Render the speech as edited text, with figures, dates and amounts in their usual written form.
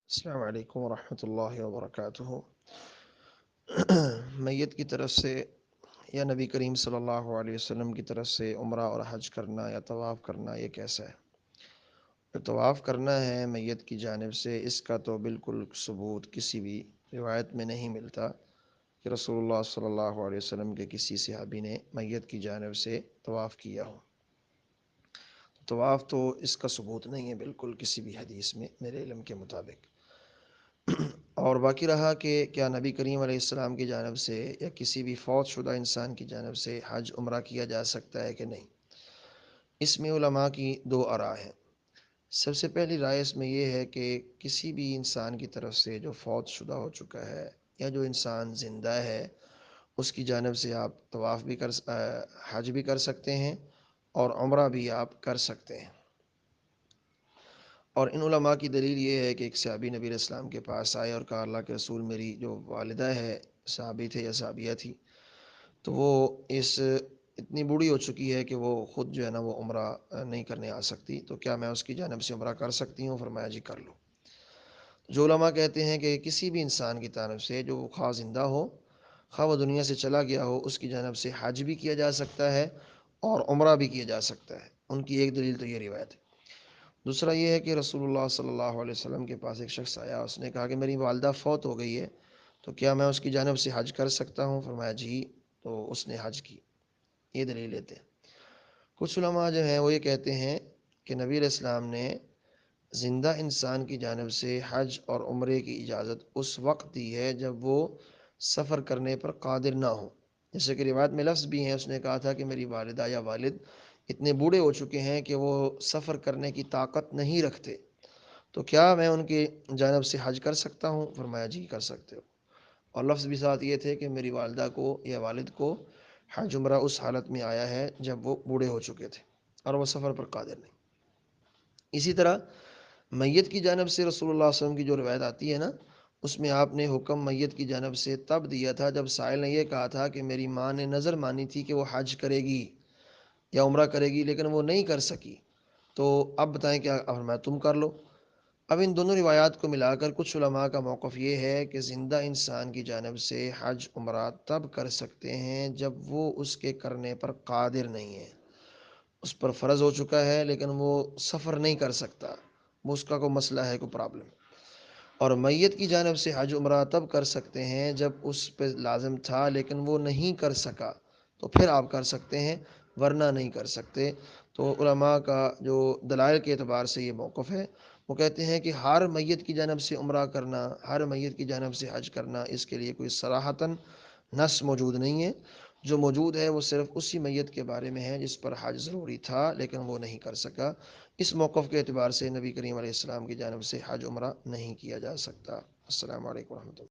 السلام علیکم ورحمۃ اللہ وبرکاتہ۔ میت کی طرف سے یا نبی کریم صلی اللہ علیہ وسلم کی طرف سے عمرہ اور حج کرنا یا طواف کرنا یہ کیسا ہے؟ جو طواف کرنا ہے میت کی جانب سے، اس کا تو بالکل ثبوت کسی بھی روایت میں نہیں ملتا کہ رسول اللہ صلی اللہ علیہ وسلم کے کسی صحابی نے میت کی جانب سے طواف کیا ہو۔ طواف تو اس کا ثبوت نہیں ہے بالکل کسی بھی حدیث میں میرے علم کے مطابق۔ اور باقی رہا کہ کیا نبی کریم علیہ السلام کی جانب سے یا کسی بھی فوت شدہ انسان کی جانب سے حج عمرہ کیا جا سکتا ہے کہ نہیں، اس میں علماء کی دو آراء ہیں۔ سب سے پہلی رائے اس میں یہ ہے کہ کسی بھی انسان کی طرف سے جو فوت شدہ ہو چکا ہے یا جو انسان زندہ ہے، اس کی جانب سے آپ طواف بھی حج بھی کر سکتے ہیں اور عمرہ بھی آپ کر سکتے ہیں۔ اور ان علماء کی دلیل یہ ہے کہ ایک صحابی نبی علیہ السلام کے پاس آئے اور کہا، اللہ کے رسول، میری جو والدہ ہے، صحابی تھے یا صحابیہ تھی، تو وہ اتنی بوڑھی ہو چکی ہے کہ وہ خود جو ہے نا وہ عمرہ نہیں کرنے آ سکتی، تو کیا میں اس کی جانب سے عمرہ کر سکتی ہوں؟ فرمایا جی کر لو۔ جو علماء کہتے ہیں کہ کسی بھی انسان کی جانب سے جو خواہ زندہ ہو خواہ وہ دنیا سے چلا گیا ہو، اس کی جانب سے حج بھی کیا جا سکتا ہے اور عمرہ بھی کیا جا سکتا ہے۔ ان کی ایک دلیل تو یہ روایت ہے۔ دوسرا یہ ہے کہ رسول اللہ صلی اللہ علیہ وسلم کے پاس ایک شخص آیا، اس نے کہا کہ میری والدہ فوت ہو گئی ہے، تو کیا میں اس کی جانب سے حج کر سکتا ہوں؟ فرمایا جی، تو اس نے حج کی۔ یہ دلیل لیتے ہیں۔ کچھ علماء جو ہیں وہ یہ کہتے ہیں کہ نبی علیہ السلام نے زندہ انسان کی جانب سے حج اور عمرے کی اجازت اس وقت دی ہے جب وہ سفر کرنے پر قادر نہ ہو۔ جیسے کہ روایت میں لفظ بھی ہیں، اس نے کہا تھا کہ میری والدہ یا والد اتنے بوڑھے ہو چکے ہیں کہ وہ سفر کرنے کی طاقت نہیں رکھتے، تو کیا میں ان کی جانب سے حج کر سکتا ہوں؟ فرمایا جی کر سکتے ہو۔ اور لفظ بھی ساتھ یہ تھے کہ میری والدہ کو یا والد کو حج عمرہ اس حالت میں آیا ہے جب وہ بوڑھے ہو چکے تھے اور وہ سفر پر قادر نہیں۔ اسی طرح میت کی جانب سے رسول اللہ صلی اللہ علیہ وسلم کی جو روایت آتی ہے نا، اس میں آپ نے حکم میت کی جانب سے تب دیا تھا جب سائل نے یہ کہا تھا کہ میری ماں نے نظر مانی تھی کہ وہ حج کرے گی یا عمرہ کرے گی لیکن وہ نہیں کر سکی، تو اب بتائیں کیا؟ فرمایا تم کر لو۔ اب ان دونوں روایات کو ملا کر کچھ علماء کا موقف یہ ہے کہ زندہ انسان کی جانب سے حج عمرہ تب کر سکتے ہیں جب وہ اس کے کرنے پر قادر نہیں ہے، اس پر فرض ہو چکا ہے لیکن وہ سفر نہیں کر سکتا، وہ اس کا کوئی مسئلہ ہے، کوئی پرابلم۔ اور میت کی جانب سے حج عمرہ تب کر سکتے ہیں جب اس پہ لازم تھا لیکن وہ نہیں کر سکا، تو پھر آپ کر سکتے ہیں، ورنہ نہیں کر سکتے۔ تو علماء کا جو دلائل کے اعتبار سے یہ موقف ہے، وہ کہتے ہیں کہ ہر میت کی جانب سے عمرہ کرنا، ہر میت کی جانب سے حج کرنا، اس کے لیے کوئی صراحتاً نص موجود نہیں ہے۔ جو موجود ہے وہ صرف اسی میت کے بارے میں ہے جس پر حج ضروری تھا لیکن وہ نہیں کر سکا۔ اس موقف کے اعتبار سے نبی کریم علیہ السلام کی جانب سے حج عمرہ نہیں کیا جا سکتا۔ السلام علیکم ورحمۃ اللہ۔